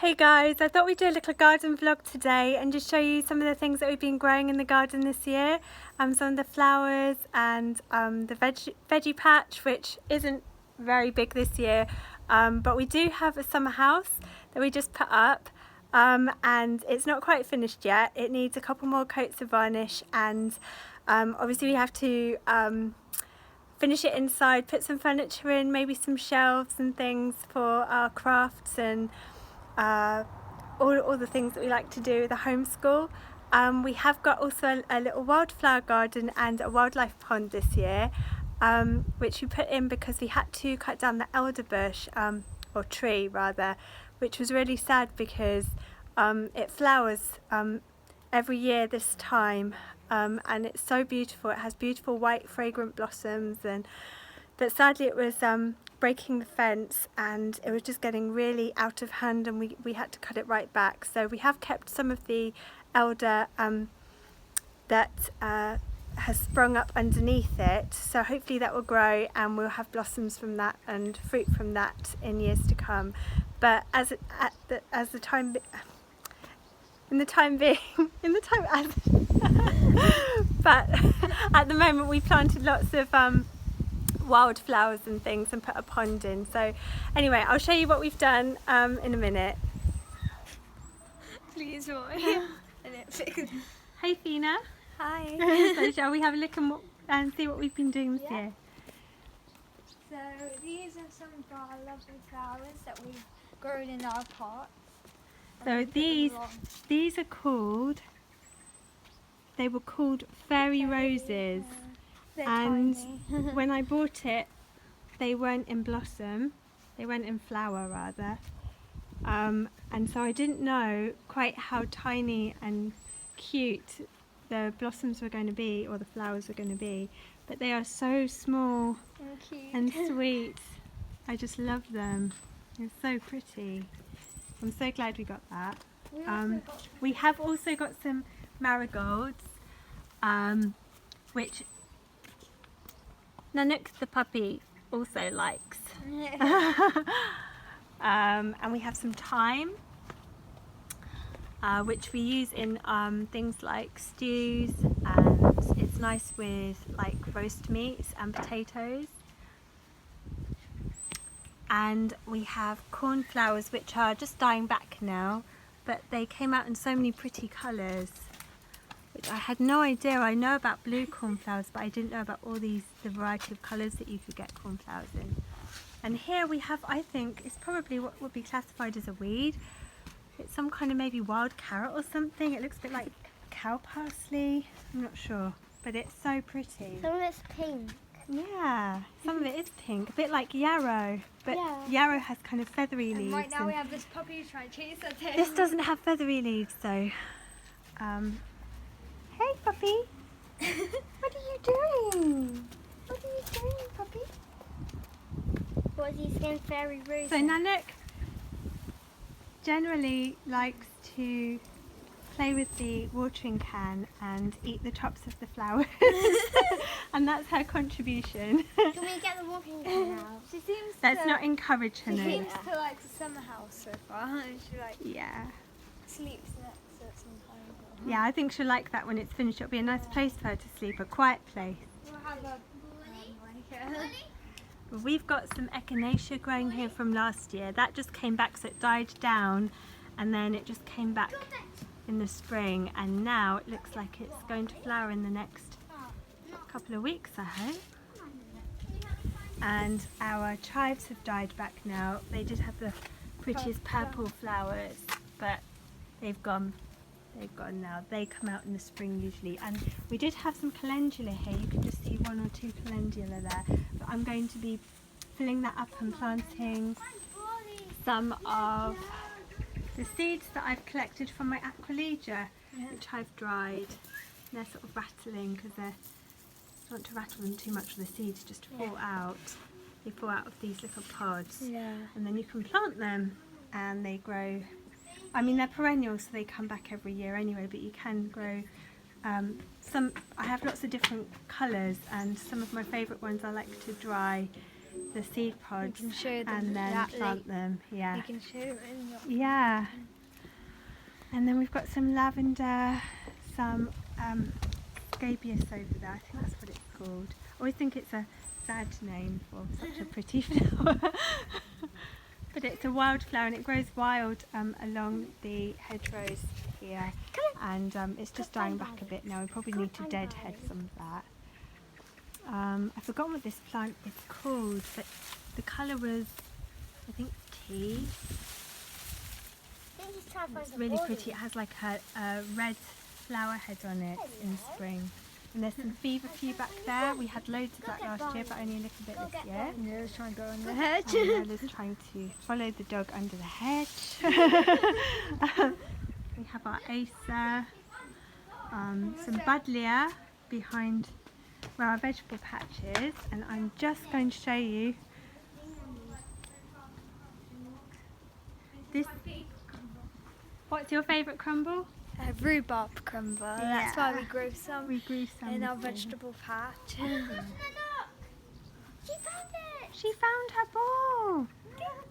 Hey guys, I thought we'd do a little garden vlog today and just show you some of the things that we've been growing in the garden this year. Some of the flowers and the veggie patch, which isn't very big this year, but we do have a summer house that we just put up, and it's not quite finished yet. It needs a couple more coats of varnish, and obviously we have to finish it inside, put some furniture in, maybe some shelves and things for our crafts and all the things that we like to do with the homeschool. We have got also a little wildflower garden and a wildlife pond this year, which we put in because we had to cut down the elderbush, or tree rather, which was really sad because it flowers every year this time, and it's so beautiful. It has beautiful white fragrant blossoms, but sadly it was breaking the fence and it was just getting really out of hand, and we had to cut it right back. So we have kept some of the elder that has sprung up underneath it, so hopefully that will grow and we'll have blossoms from that and fruit from that in years to come. But but at the moment we planted lots of wildflowers and things and put a pond in. So anyway, I'll show you what we've done in a minute. Please, boy. Hey Fina. Hi. So shall we have a look and see what we've been doing this year? So these are some of our lovely flowers that we've grown in our pot. So these are called, they were called fairy roses, and tiny. when I bought it they weren't in blossom, they weren't in flower rather, and so I didn't know quite how tiny and cute the blossoms were going to be, or the flowers were going to be, but they are so small And cute. and sweet. I just love them. They're so pretty. I'm so glad we got that. We have also got some marigolds, which Nanook the puppy also likes. And we have some thyme, which we use in things like stews, and it's nice with like roast meats and potatoes. And we have cornflowers, which are just dying back now, but they came out in so many pretty colours, which I had no idea. I know about blue cornflowers, but I didn't know about all the variety of colours that you could get cornflowers in. And here we have, I think, it's probably what would be classified as a weed. It's some kind of maybe wild carrot or something. It looks a bit like cow parsley. I'm not sure, but it's so pretty. Some of it's pink. Yeah, some of it is pink, a bit like yarrow, but yarrow has kind of feathery leaves. And right now we have this puppy who's trying to chase us. This doesn't have feathery leaves though. Hey puppy! What are you doing? What are you doing, puppy? What's he saying? Fairy roses. So Nanook generally likes to play with the watering can and eat the tops of the flowers. And that's her contribution. Can we get the walking can out? She seems Let's not encourage her. She No. seems to like the summer house so far. And she like sleeps next to it sometimes. Yeah, I think she'll like that when it's finished. It'll be a nice place for her to sleep, a quiet place. We'll have a But we've got some echinacea growing here from last year. That just came back, so it died down, and then it just came back in the spring, and now it looks like it's going to flower in the next couple of weeks, I hope. And our chives have died back now. They did have the prettiest purple flowers, but they've gone. They've gone now. They come out in the spring usually. And we did have some calendula here. You can just see one or two calendula there. But I'm going to be filling that up and planting some of the seeds that I've collected from my Aquilegia, which I've dried. They're sort of rattling because I don't want to rattle them too much, or the seeds just fall out. They fall out of these little pods. And then you can plant them and they grow. I mean, they're perennial, so they come back every year anyway, but you can grow some. I have lots of different colours, and some of my favourite ones I like to dry the seed pods can show them and then that plant them. Yeah. You can show them in your... Yeah. And then we've got some lavender, some scabious over there. I think that's what it's called. I always think it's a sad name for such a pretty flower. But it's a wildflower and it grows wild along the hedgerows here. And it's just dying back a bit now. We probably need to deadhead some of that. I've forgotten what this plant is called, but the colour was, I think, tea. It's really pretty. It has like a red flower head on it in spring. And there's some feverfew back there. We had loads of that last year, but only a little bit this year. Nella's trying to go on the hedge. Nella's trying to follow the dog under the hedge. We have our Acer, some Buddleia behind where our vegetable patch is, and I'm just going to show you this. What's your favourite crumble? Rhubarb crumble. That's why we grew some. We grew some in our this year. vegetable patch. She found it! She found her ball.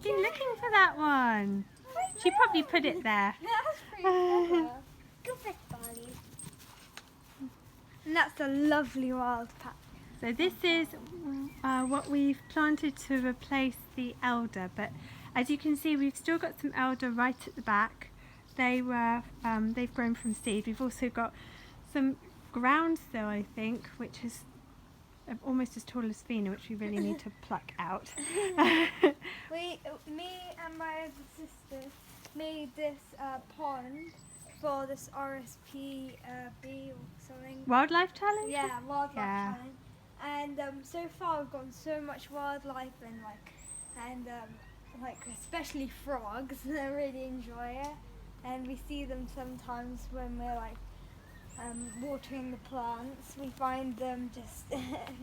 Been looking for that one. She probably put it there. That's pretty clever. Good for Barley. And that's a lovely wild patch. So this is what we've planted to replace the elder, but as you can see we've still got some elder right at the back. They've grown from seed. We've also got some groundsel, I think, which is almost as tall as Fina, which we really need to pluck out. Me and my other sister made this pond for this RSPB or something. Wildlife challenge? Yeah, wildlife Yeah. challenge. And so far we've gotten so much wildlife and especially frogs. I really enjoy it. And we see them sometimes when we're watering the plants. We find them just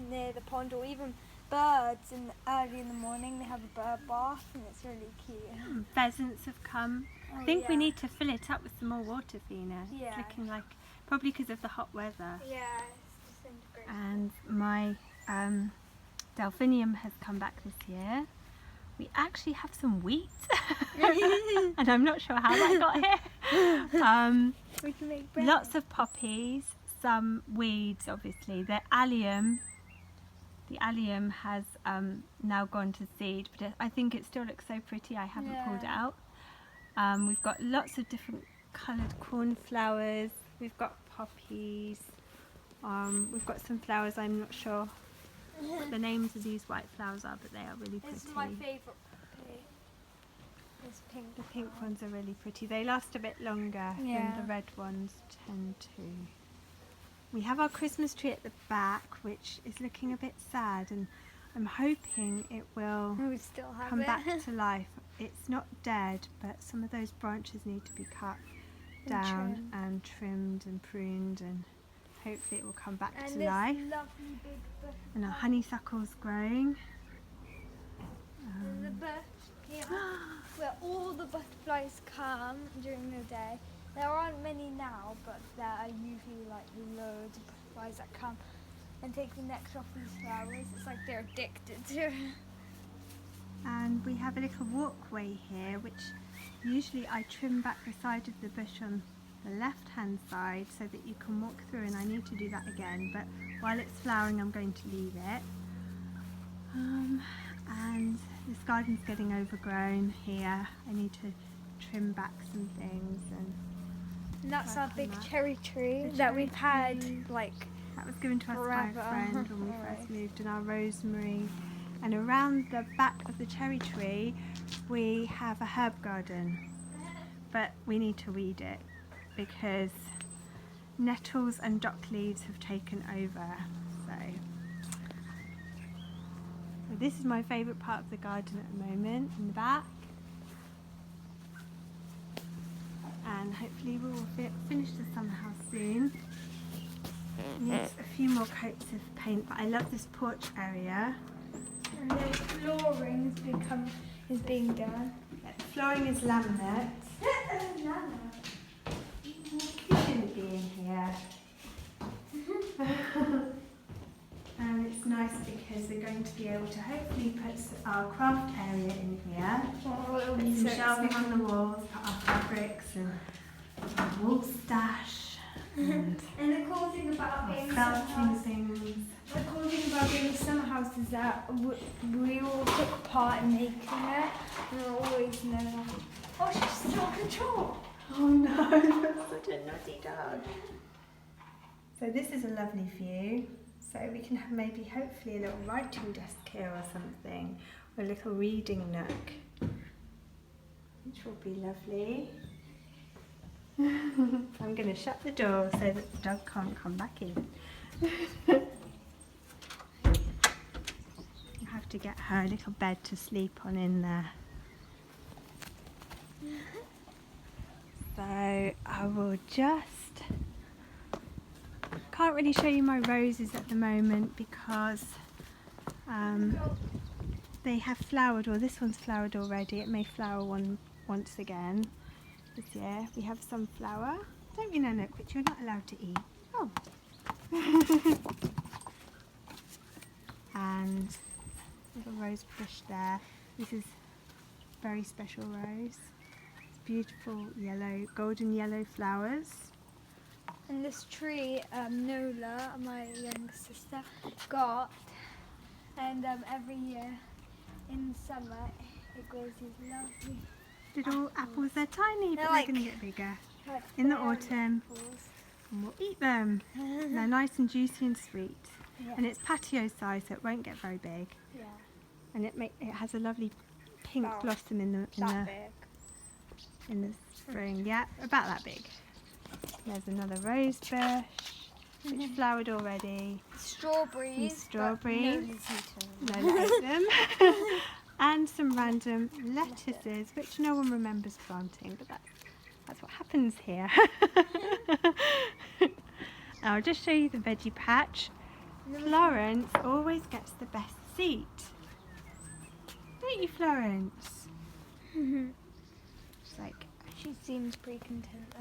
near the pond, or even birds early in the morning. They have a bird bath and it's really cute. Pheasants have come. I think we need to fill it up with some more water, Fina. Yeah. It's looking like, probably because of the hot weather. Yeah, it's just integrated. And my delphinium has come back this year. We actually have some wheat, and I'm not sure how that got here. We can make bread. Lots of poppies, some weeds obviously. The allium has now gone to seed, but I think it still looks so pretty I haven't pulled it out. We've got lots of different coloured cornflowers, we've got poppies, we've got some flowers I'm not sure what the names of these white flowers are, but they are really pretty. This is my favourite poppy. This pink. The pink ones are really pretty. They last a bit longer Yeah. than the red ones tend to. We have our Christmas tree at the back, which is looking a bit sad, and I'm hoping it will We still have come it. back to life. It's not dead, but some of those branches need to be cut down and trimmed and pruned, and hopefully it will come back And to this life. lovely big bush. And our honeysuckle's growing. There's a bush here where all the butterflies come during the day. There aren't many now, but there are usually loads of butterflies that come and take the nectar off these flowers. It's like they're addicted to it. And we have a little walkway here, which usually I trim back the side of the bush on the left hand side so that you can walk through, and I need to do that again, but while it's flowering I'm going to leave it. And this garden's getting overgrown here. I need to trim back some things, and that's our big on that. cherry tree The that cherry we've had tree. that was given to us by a Forever. friend when we first moved, and our rosemary. And around the back of the cherry tree we have a herb garden, but we need to weed it because nettles and dock leaves have taken over. So this is my favourite part of the garden at the moment, in the back. And hopefully we will finish the summer house soon. It needs a few more coats of paint, but I love this porch area. And the flooring is being done. The flooring is laminate. You shouldn't be in here. And it's nice nice because we're going to be able to hopefully put our craft area in here. Oh, it'll Put be some so shelving exciting. on the walls, put our fabrics and our wool stash and And the cool thing about our being a summer crafting house, things. the cool thing about being a summer house is that we all took part in making it, and we'll always know. Oh, she's still on control. Oh no, you're such a naughty dog. So this is a lovely view. So we can have maybe hopefully a little writing desk here or something, or a little reading nook, which will be lovely. I'm going to shut the door so that the dog can't come back in. I'll have to get her a little bed to sleep on in there. So I will just, can't really show you my roses at the moment because they have flowered, or this one's flowered already. It may flower once again this year. We have sunflower. Don't be Nanook, which you're not allowed to eat. Oh. And little rose bush there. This is very special rose. It's beautiful yellow, golden yellow flowers. And this tree, Nola, my younger sister, got, and every year in summer it grows these lovely Little apples, they're tiny, They're but like- they're going to get bigger. like In the berry autumn. apples. And we'll eat them. They're nice and juicy and sweet. Yeah. And it's patio size, so it won't get very big. Yeah, And it has a lovely pink About blossom in that big. the spring. Yeah, about that big. There's another rose bush, which flowered already. Strawberries. Some strawberries. But No, ate them. And some random lettuces, which no one remembers planting, but that's what happens here. I'll just show you the veggie patch. Florence always gets the best seat. Don't you, Florence? It's like, She seems pretty content.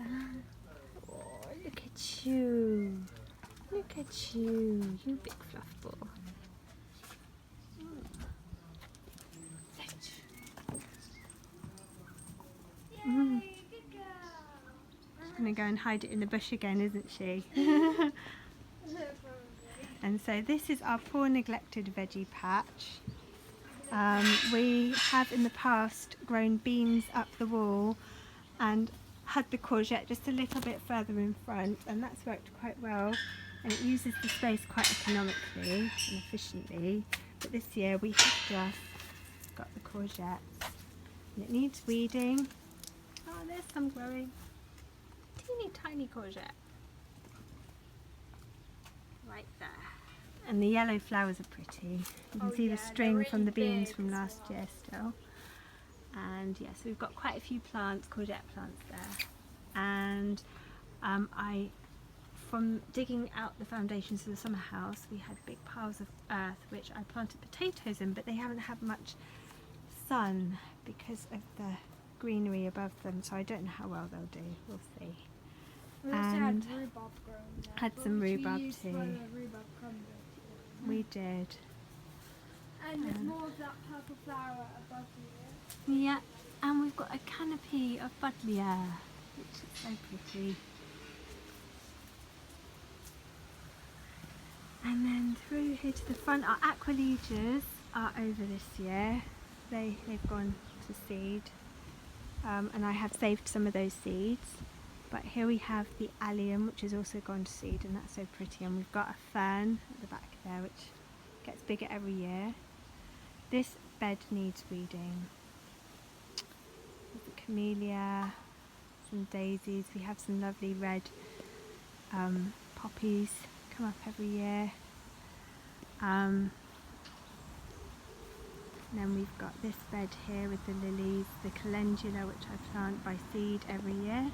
oh, look at you. Look at you, you big fluff ball. Mm. She's going to go and hide it in the bush again, isn't she? And so this is our poor neglected veggie patch. We have in the past grown beans up the wall and had the courgette just a little bit further in front, and that's worked quite well, and it uses the space quite economically and efficiently. But this year we have just got the courgettes and it needs weeding. Oh, there's some growing. Teeny tiny courgette. Right there. And the yellow flowers are pretty. You can Oh see yeah, the they're string from really the beans big from as last well. year still. And yes, we've got quite a few plants, courgette plants there. And from digging out the foundations of the summer house, we had big piles of earth which I planted potatoes in, but they haven't had much sun because of the greenery above them, so I don't know how well they'll do. We'll see. We also And had rhubarb growing there. had some which we rhubarb used for too. the rhubarb crumble. We did. And there's more of that purple flower above you. Yeah, and we've got a canopy of buddleia, which is so pretty. And then through here to the front, our aqualegias are over this year. They've gone to seed, and I have saved some of those seeds. But here we have the allium, which has also gone to seed, and that's so pretty. And we've got a fern at the back there, which gets bigger every year. This bed needs weeding. There's the camellia, some daisies. We have some lovely red poppies come up every year. And then we've got this bed here with the lilies, the calendula, which I plant by seed every year,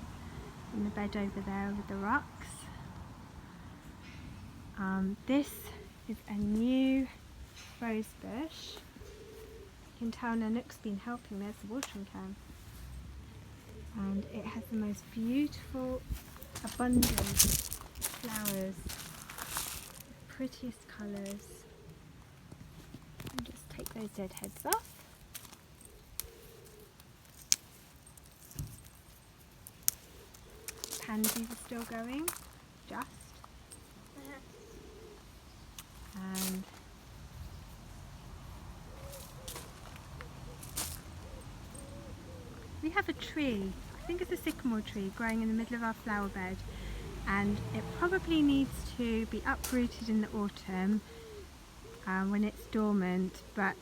and the bed over there with the rocks. This is a new rose bush. You can tell Nanook's been helping. There's the watering can. And it has the most beautiful, abundant flowers, the prettiest colours. those dead heads off. Pansies are still going, just. And we have a tree, I think it's a sycamore tree, growing in the middle of our flower bed, and it probably needs to be uprooted in the autumn when it's dormant, but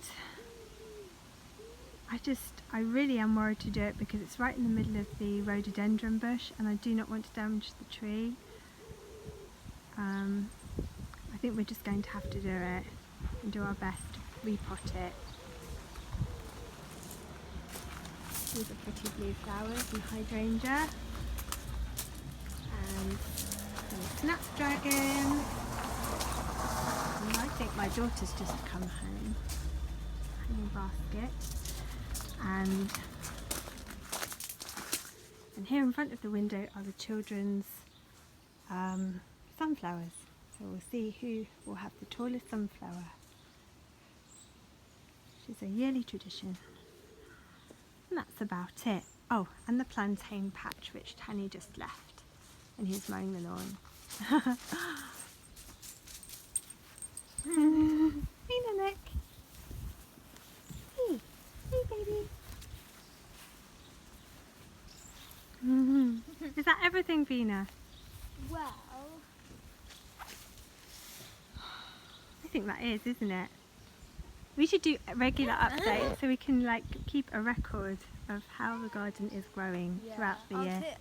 I really am worried to do it because it's right in the middle of the rhododendron bush and I do not want to damage the tree. I think we're just going to have to do it and do our best to repot it. These are pretty blue flowers and hydrangea. And some snapdragon. And I think my daughter's just come home. Hanging basket. And here in front of the window are the children's sunflowers. So we'll see who will have the tallest sunflower. Which is a yearly tradition. And that's about it. Oh, and the plantain patch which Tanny just left. And he's mowing the lawn. Hey Nanak. Hey, hey baby. Is that everything, Vina? Well, I think that is, isn't it? We should do a regular updates so we can like keep a record of how the garden is growing throughout the year.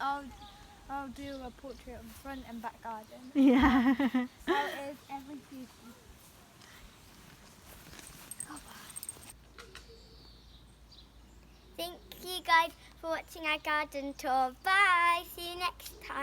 I'll do a portrait of the front and back garden. Yeah. How it is every season. Thank you guys for watching our garden tour. Bye. See you next time.